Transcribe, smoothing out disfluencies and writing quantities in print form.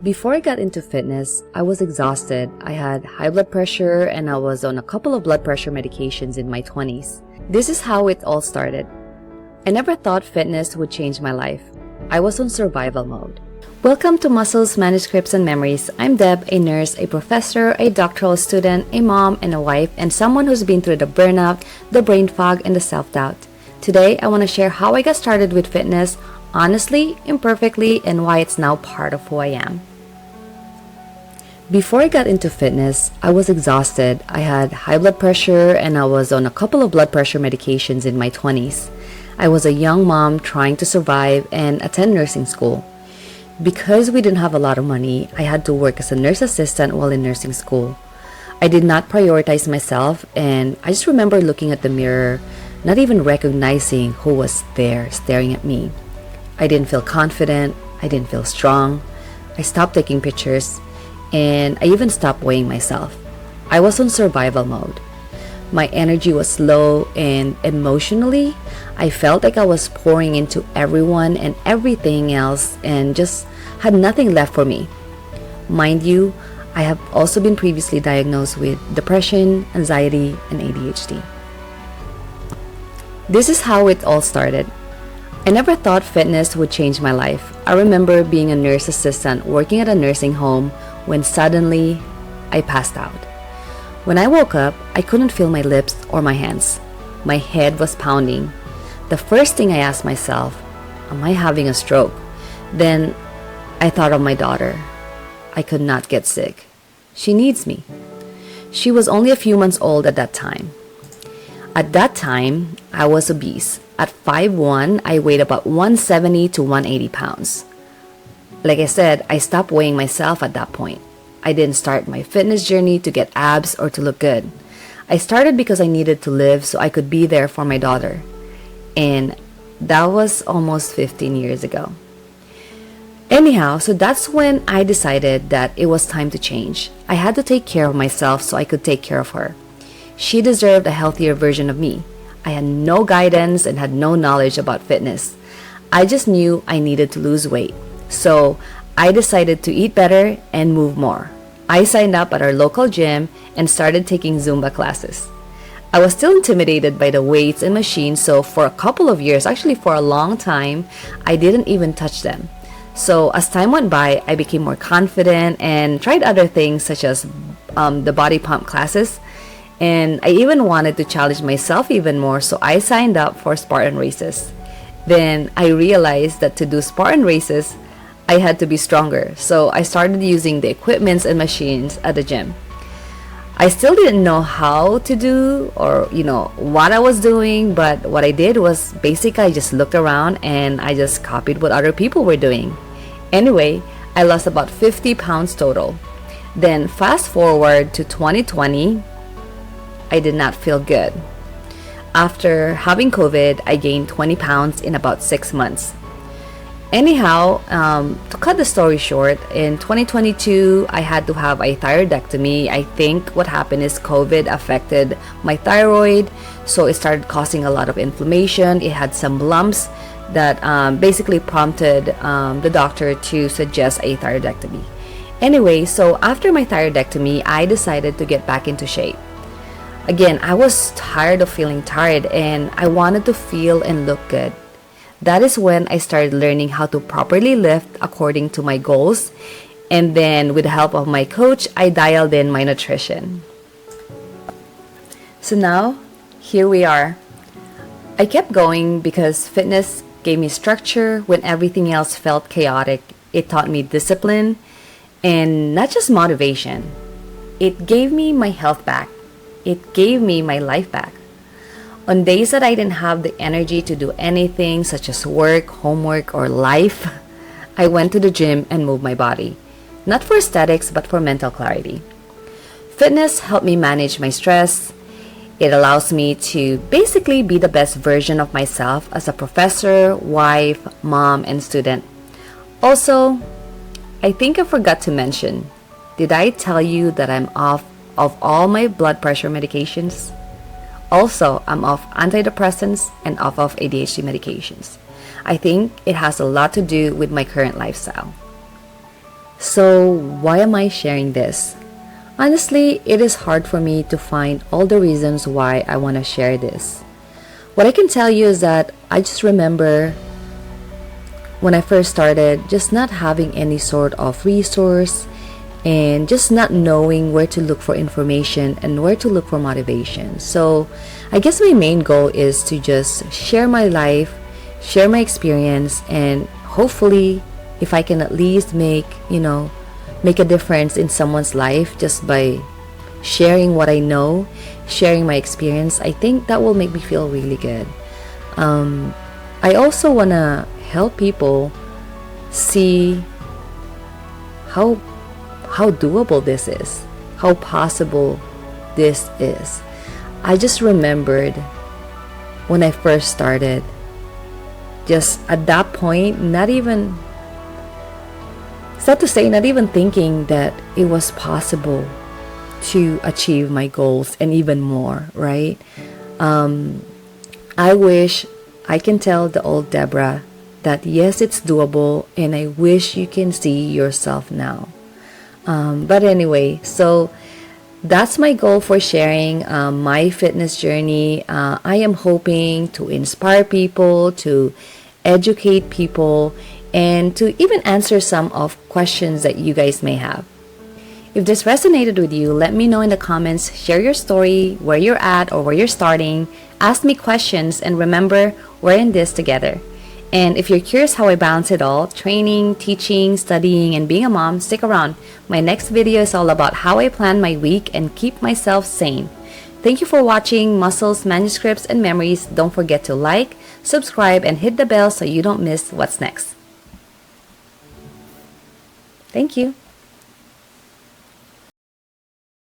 Before I got into fitness, I was exhausted. I had high blood pressure and I was on a couple of blood pressure medications in my 20s. This is how it all started. I never thought fitness would change my life. I was on survival mode. Welcome to Muscles, Manuscripts, and Memories. I'm Deb, a nurse, a professor, a doctoral student, a mom, and a wife, and someone who's been through the burnout, the brain fog, and the self-doubt. Today, I want to share how I got started with fitness, honestly, imperfectly, and why it's now part of who I am. Before I got into fitness, I was exhausted. I had high blood pressure and I was on a couple of blood pressure medications in my 20s. I was a young mom trying to survive and attend nursing school. Because we didn't have a lot of money, I had to work as a nurse assistant while in nursing school. I did not prioritize myself, and I just remember looking at the mirror, not even recognizing who was there staring at me. I didn't feel confident. I didn't feel strong. I stopped taking pictures, and I even stopped weighing myself. I was on survival mode. My energy was low, and emotionally, I felt like I was pouring into everyone and everything else and just had nothing left for me. Mind you, I have also been previously diagnosed with depression, anxiety, and ADHD. This is how it all started. I never thought fitness would change my life. I remember being a nurse assistant working at a nursing home when suddenly I passed out. When I woke up, I couldn't feel my lips or my hands. My head was pounding. The first thing I asked myself, am I having a stroke? Then I thought of my daughter. I could not get sick. She needs me. She was only a few months old at that time. At that time, I was obese. At 5'1", I weighed about 170 to 180 pounds. Like I said, I stopped weighing myself at that point. I didn't start my fitness journey to get abs or to look good. I started because I needed to live so I could be there for my daughter. And that was almost 15 years ago. Anyhow, so that's when I decided that it was time to change. I had to take care of myself so I could take care of her. She deserved a healthier version of me. I had no guidance and had no knowledge about fitness. I just knew I needed to lose weight. So I decided to eat better and move more. I signed up at our local gym and started taking Zumba classes. I was still intimidated by the weights and machines, so for a couple of years, actually for a long time, I didn't even touch them. So as time went by, I became more confident and tried other things such as the body pump classes. And I even wanted to challenge myself even more, so I signed up for Spartan races. Then I realized that to do Spartan races, I had to be stronger, so I started using the equipments and machines at the gym. I still didn't know how to do or what I was doing, but what I did was basically I just looked around and I just copied what other people were doing. Anyway, I lost about 50 pounds total. Then fast forward to 2020, I did not feel good. After having COVID, I gained 20 pounds in about 6 months. Anyhow, to cut the story short, in 2022, I had to have a thyroidectomy. I think what happened is COVID affected my thyroid, so it started causing a lot of inflammation. It had some lumps that basically prompted the doctor to suggest a thyroidectomy. Anyway, so after my thyroidectomy, I decided to get back into shape. Again, I was tired of feeling tired and I wanted to feel and look good. That is when I started learning how to properly lift according to my goals. And then with the help of my coach, I dialed in my nutrition. So now, here we are. I kept going because fitness gave me structure when everything else felt chaotic. It taught me discipline and not just motivation. It gave me my health back. It gave me my life back. On days that I didn't have the energy to do anything such as work, homework, or life, I went to the gym and moved my body. Not for aesthetics, but for mental clarity. Fitness helped me manage my stress. It allows me to basically be the best version of myself as a professor, wife, mom, and student. Also, I think I forgot to mention, did I tell you that I'm off of all my blood pressure medications? Also, I'm off antidepressants and off of ADHD medications. I think it has a lot to do with my current lifestyle. So, why am I sharing this? Honestly, it is hard for me to find all the reasons why I want to share this. What I can tell you is that I just remember when I first started, just not having any sort of resource and just not knowing where to look for information and where to look for motivation. So, I guess my main goal is to just share my life, share my experience, and hopefully, if I can at least make a difference in someone's life just by sharing what I know, sharing my experience, I think that will make me feel really good. I also want to help people see how how doable this is, how possible this is. I just remembered when I first started, just at that point, sad to say, not even thinking that it was possible to achieve my goals and even more, right? I wish I can tell the old Deborah that yes, it's doable, and I wish you can see yourself now. But anyway, so that's my goal for sharing my fitness journey. I am hoping to inspire people, to educate people, and to even answer some of questions that you guys may have. If this resonated with you, let me know in the comments, share your story, where you're at or where you're starting, ask me questions, and remember, we're in this together. And if you're curious how I balance it all, training, teaching, studying, and being a mom, stick around. My next video is all about how I plan my week and keep myself sane. Thank you for watching Muscles, Manuscripts, and Memories. Don't forget to like, subscribe, and hit the bell so you don't miss what's next. Thank you.